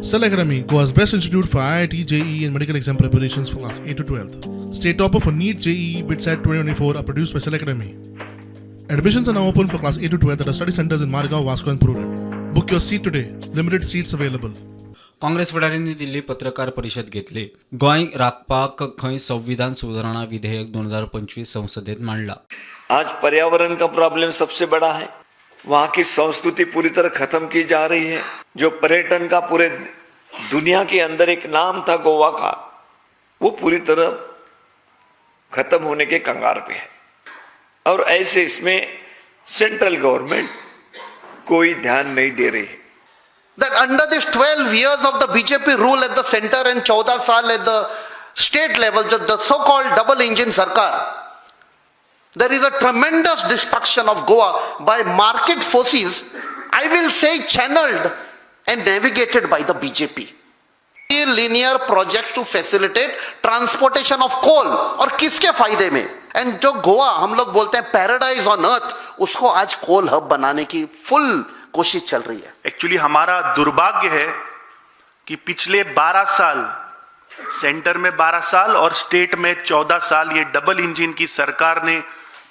Cell Academy, Goa's best institute for IIT, JEE and medical exam preparations for class 8 to 12th. State topper for NEET, JEE, BITSAT 2024 are produced by Cell Academy. Admissions are now open for class 8 to 12th at our study centers in Margao, Vasco and Purun. Book your seat today. Limited seats available. Congress फुडाऱ्यांनी दिल्ली पत्रकार परिषद घेतली. गोंय राखपाक खंय संविधान सुधारणा विधेयक 2025 संसदेत मांडला. आज पर्यावरण का प्रॉब्लम सबसे बड़ा है. वहाँ की संस्कृति पूरी तरह खत्म की जा रही है. जो पर्यटन का पूरे दुनिया के अंदर एक नाम था गोवा का, वो पूरी तरह खत्म होने के कगार पे है. और ऐसे इसमें सेंट्रल गवर्नमेंट कोई ध्यान नहीं दे रही है. That under this 12 years of the BJP rule at the center and 14 साल at the state level, the so-called double engine sarkar, there is a tremendous destruction of Goa by market forces, I will say channeled and navigated by the BJP. Linear project to facilitate transportation of coal, और किसके फायदे में? And जो गोवा हम लोग बोलते हैं paradise on earth, उसको आज कोल हब बनाने की फुल कोशिश चल रही है. एक्चुअली हमारा दुर्भाग्य है कि पिछले 12 साल, सेंटर में 12 साल और स्टेट में 14 साल, ये डबल इंजन की सरकार ने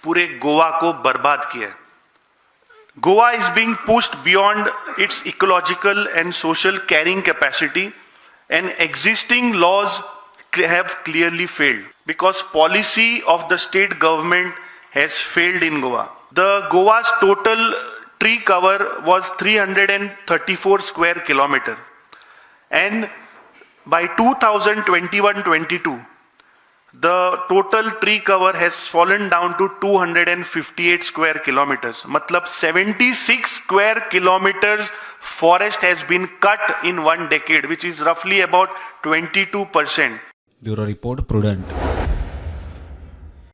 पूरे गोवा को बर्बाद किया. Goa is being pushed beyond its ecological and social carrying capacity and existing laws have clearly failed because policy of the state government has failed in Goa. The Goa's total tree cover was 334 square kilometer, and by 2021-22 the total tree cover has fallen down to 258 square kilometers. Matlab 76 square kilometers forest has been cut in 1 decade, which is roughly about 22%. Bureau report prudent.